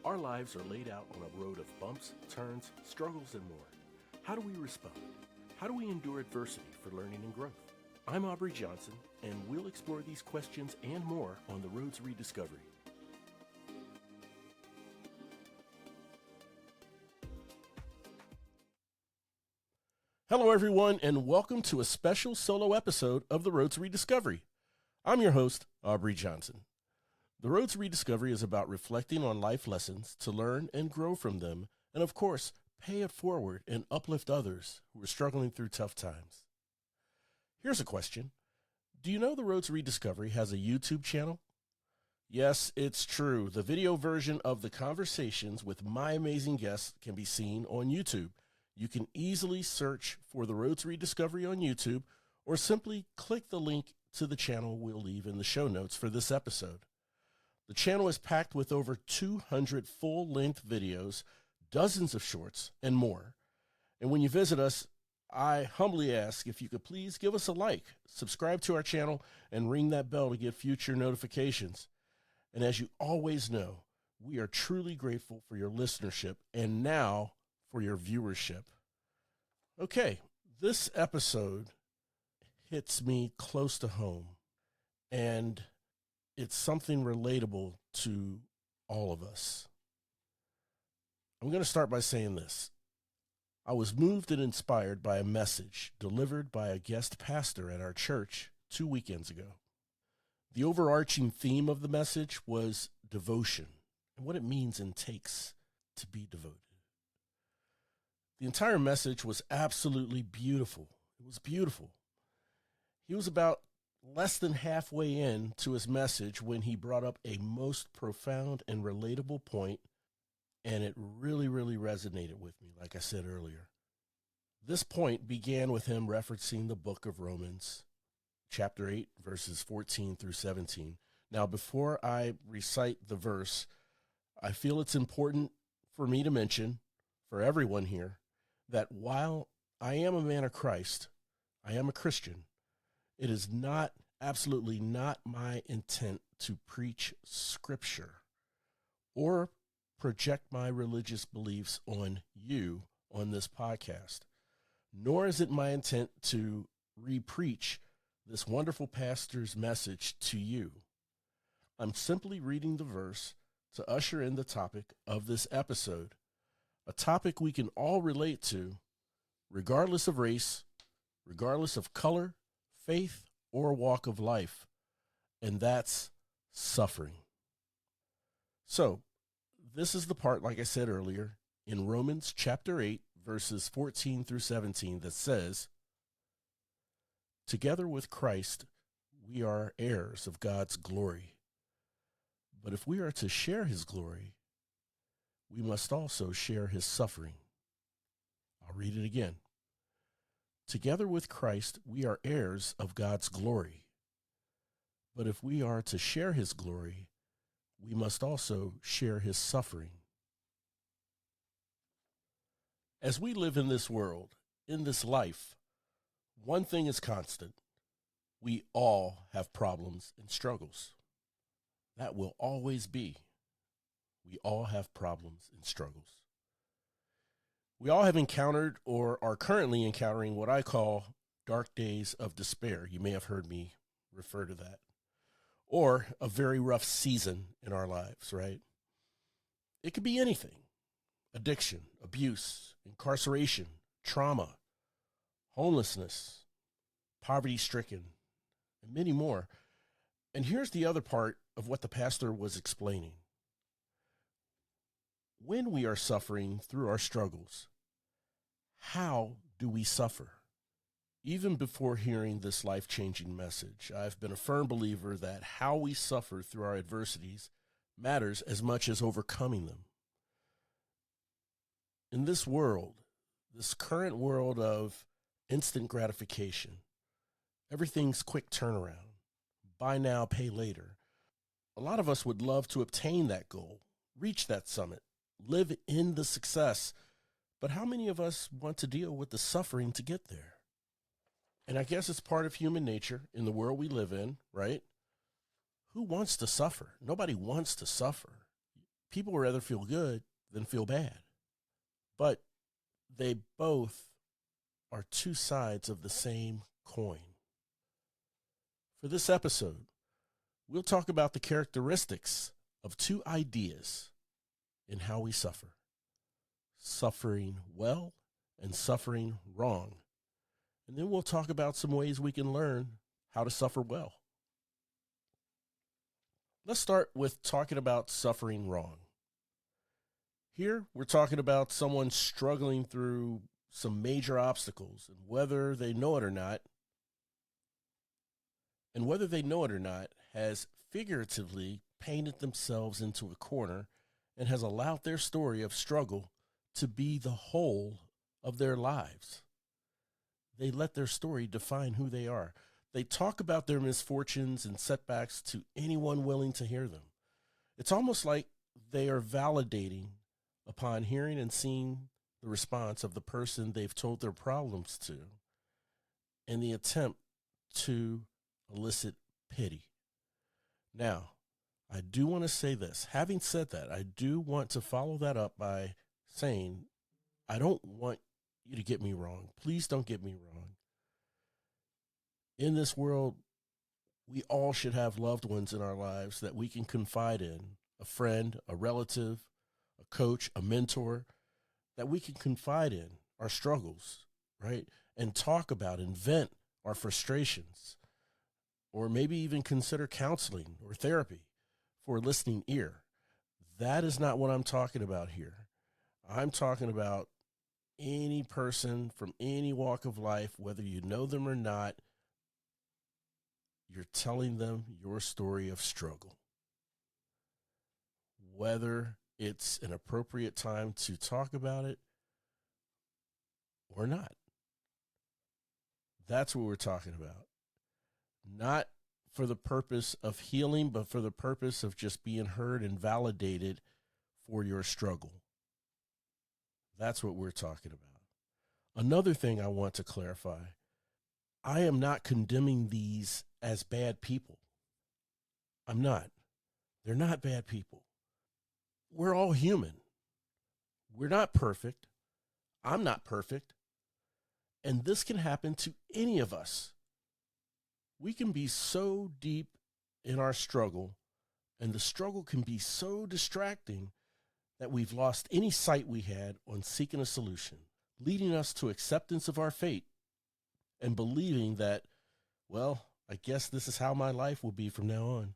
Our lives are laid out on a road of bumps, turns, struggles, and more. How do we respond? How do we endure adversity for learning and growth? I'm Aubrey Johnson, and we'll explore these questions and more on the road to rediscovery. Hello, everyone, and welcome to a special solo episode of The Road to Rediscovery. I'm your host, Aubrey Johnson. The Road to Rediscovery is about reflecting on life lessons to learn and grow from them, and of course, pay it forward and uplift others who are struggling through tough times. Here's a question. Do you know The Road to Rediscovery has a YouTube channel? Yes, it's true. The video version of the conversations with my amazing guests can be seen on YouTube. You can easily search for The Road to Rediscovery on YouTube, or simply click the link to the channel we'll leave in the show notes for this episode. The channel is packed with over 200 full-length videos, dozens of shorts, and more. And when you visit us, I humbly ask if you could please give us a like, subscribe to our channel, and ring that bell to get future notifications. And as you always know, we are truly grateful for your listenership and now for your viewership. Okay, this episode hits me close to home, and it's something relatable to all of us. I'm going to start by saying this. I was moved and inspired by a message delivered by a guest pastor at our church 2 weekends ago. The overarching theme of the message was devotion and what it means and takes to be devoted. The entire message was absolutely beautiful. It was beautiful. He was about less than halfway in to his message when he brought up a most profound and relatable point, and it really resonated with me, like I said earlier. This point began with him referencing the book of Romans, chapter 8, verses 14 through 17. Now, before I recite the verse, I feel it's important for me to mention, for everyone here, that while I am a man of Christ, I am a Christian, it is absolutely not my intent to preach scripture or project my religious beliefs on you on this podcast, nor is it my intent to re-preach this wonderful pastor's message to you. I'm simply reading the verse to usher in the topic of this episode, a topic we can all relate to, regardless of race, regardless of color, faith, or walk of life, and that's suffering. So, this is the part, like I said earlier, in Romans chapter 8, verses 14 through 17 that says, "Together with Christ, we are heirs of God's glory. But if we are to share his glory, we must also share his suffering." I'll read it again. "Together with Christ, we are heirs of God's glory. But if we are to share his glory, we must also share his suffering." As we live in this world, in this life, one thing is constant. We all have problems and struggles. That will always be. We all have problems and struggles. We all have encountered or are currently encountering what I call dark days of despair. You may have heard me refer to that. Or a very rough season in our lives, right? It could be anything. Addiction, abuse, incarceration, trauma, homelessness, poverty-stricken, and many more. And here's the other part of what the pastor was explaining. When we are suffering through our struggles, how do we suffer? Even before hearing this life-changing message, I've been a firm believer that how we suffer through our adversities matters as much as overcoming them. In this world, this current world of instant gratification, everything's quick turnaround, buy now, pay later. A lot of us would love to obtain that goal, reach that summit, live in the success, but how many of us want to deal with the suffering to get there? And I guess it's part of human nature in the world we live in, right? Who wants to suffer? Nobody wants to suffer. people would rather feel good than feel bad. But they both are two sides of the same coin. For this episode, we'll talk about the characteristics of two ideas in how we suffer: suffering well and suffering wrong. And then we'll talk about some ways we can learn how to suffer well. Let's start with talking about suffering wrong. Here, we're talking about someone struggling through some major obstacles, and whether they know it or not, has figuratively painted themselves into a corner and has allowed their story of struggle to be the whole of their lives. They let their story define who they are. They talk about their misfortunes and setbacks to anyone willing to hear them. It's almost like they are validating upon hearing and seeing the response of the person they've told their problems to, in the attempt to elicit pity. Now, I do want to say this. Having said that, I do want to follow that up by saying, I don't want you to get me wrong. Please don't get me wrong. In this world, we all should have loved ones in our lives that we can confide in, a friend, a relative, a coach, a mentor, that we can confide in our struggles, right? And talk about and vent our frustrations, or maybe even consider counseling or therapy for a listening ear. That is not what I'm talking about here. I'm talking about any person from any walk of life, whether you know them or not, you're telling them your story of struggle. Whether it's an appropriate time to talk about it or not. That's what we're talking about. Not for the purpose of healing, but for the purpose of just being heard and validated for your struggle. That's what we're talking about. Another thing I want to clarify, I am not condemning these as bad people. I'm not. They're not bad people. We're all human. We're not perfect. I'm not perfect. And this can happen to any of us. We can be so deep in our struggle, and the struggle can be so distracting that we've lost any sight we had on seeking a solution, leading us to acceptance of our fate and believing that, well, I guess this is how my life will be from now on.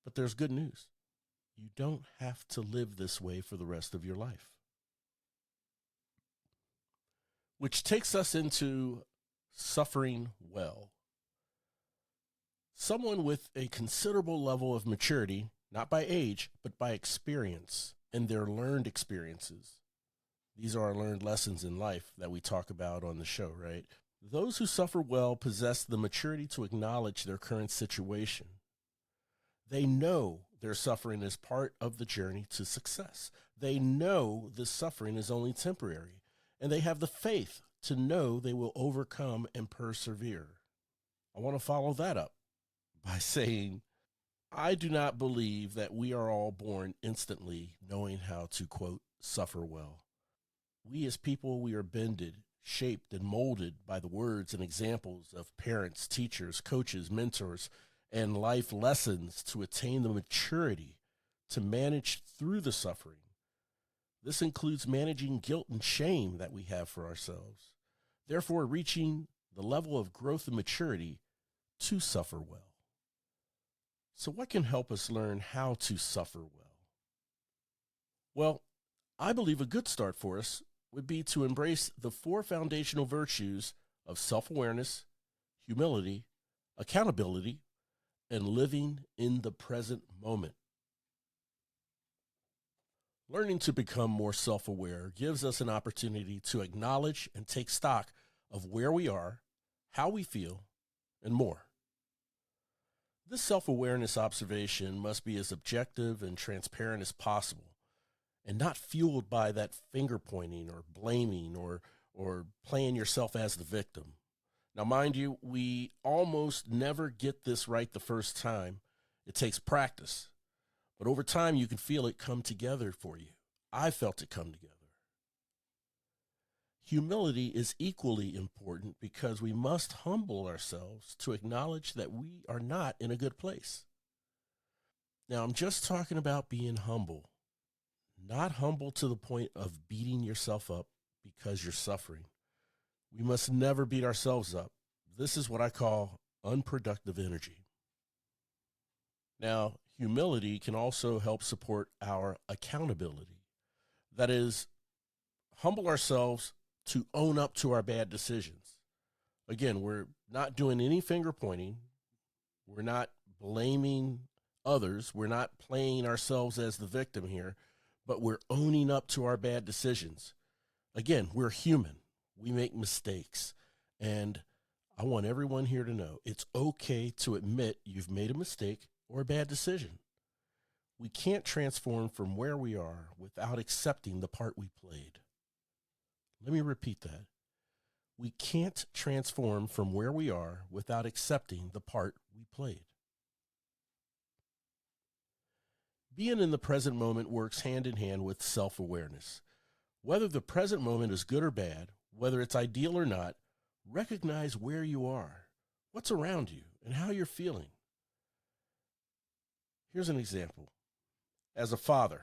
But there's good news. You don't have to live this way for the rest of your life. Which takes us into suffering well. Someone with a considerable level of maturity, not by age, but by experience and their learned experiences. These are our learned lessons in life that we talk about on the show, right? Those who suffer well possess the maturity to acknowledge their current situation. They know their suffering is part of the journey to success. They know this suffering is only temporary, and they have the faith to know they will overcome and persevere. I want to follow that up by saying, I do not believe that we are all born instantly knowing how to, quote, suffer well. We as people, we are bended, shaped, and molded by the words and examples of parents, teachers, coaches, mentors, and life lessons to attain the maturity to manage through the suffering. This includes managing guilt and shame that we have for ourselves, therefore reaching the level of growth and maturity to suffer well. So what can help us learn how to suffer well? Well, I believe a good start for us would be to embrace the 4 foundational virtues of self-awareness, humility, accountability, and living in the present moment. Learning to become more self-aware gives us an opportunity to acknowledge and take stock of where we are, how we feel, and more. This self-awareness observation must be as objective and transparent as possible, and not fueled by that finger pointing or blaming or playing yourself as the victim. Now, mind you, we almost never get this right the first time. It takes practice. But over time, you can feel it come together for you. I felt it come together. Humility is equally important because we must humble ourselves to acknowledge that we are not in a good place. Now, I'm just talking about being humble, not humble to the point of beating yourself up because you're suffering. We must never beat ourselves up. This is what I call unproductive energy. Now, humility can also help support our accountability. That is, humble ourselves to own up to our bad decisions. Again, we're not doing any finger pointing. We're not blaming others. We're not playing ourselves as the victim here, but we're owning up to our bad decisions. Again, we're human. We make mistakes. And I want everyone here to know it's okay to admit you've made a mistake or a bad decision. We can't transform from where we are without accepting the part we played. Let me repeat that. We can't transform from where we are without accepting the part we played. Being in the present moment works hand in hand with self-awareness. Whether the present moment is good or bad, whether it's ideal or not, recognize where you are, what's around you, and how you're feeling. Here's an example. As a father,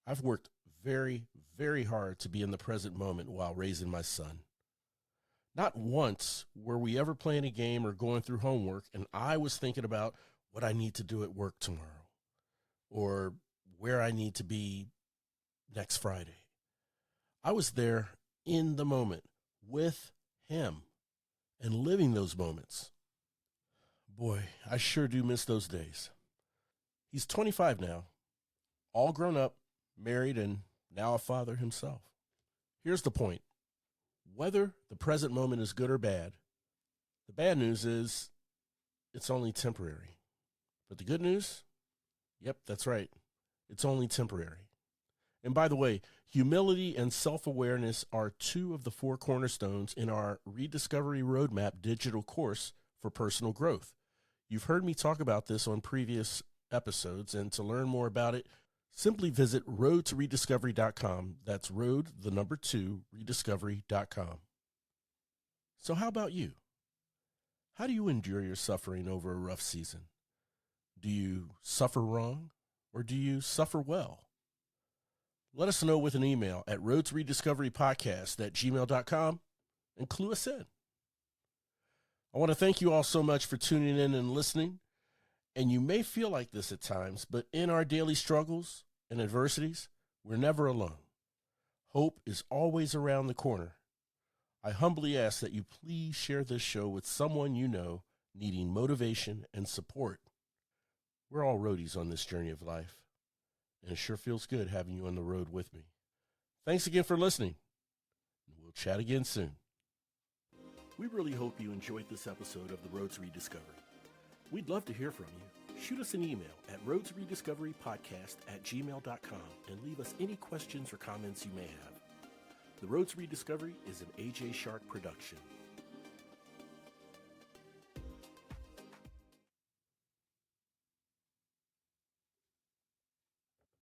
I've worked very, very hard to be in the present moment while raising my son. Not once were we ever playing a game or going through homework and I was thinking about what I need to do at work tomorrow or where I need to be next Friday. I was there in the moment with him and living those moments. Boy, I sure do miss those days. He's 25 now, all grown up, married, and now a father himself. Here's the point. Whether the present moment is good or bad, the bad news is it's only temporary. But the good news, yep, that's right. It's only temporary. And by the way, humility and self-awareness are two of the 4 cornerstones in our Rediscovery Roadmap digital course for personal growth. You've heard me talk about this on previous episodes, and to learn more about it, simply visit roadtorediscovery.com. That's rediscovery.com. So how about you? How do you endure your suffering over a rough season? Do you suffer wrong or do you suffer well? Let us know with an email at roadtorediscoverypodcast@gmail.com and clue us in. I want to thank you all so much for tuning in and listening. And you may feel like this at times, but in our daily struggles and adversities, we're never alone. Hope is always around the corner. I humbly ask that you please share this show with someone you know needing motivation and support. We're all roadies on this journey of life, and it sure feels good having you on the road with me. Thanks again for listening. We'll chat again soon. We really hope you enjoyed this episode of The Road to Rediscovery. We'd love to hear from you. Shoot us an email at roadtorediscoverypodcast@gmail.com and leave us any questions or comments you may have. The Road to Rediscovery is an AJ Shark production.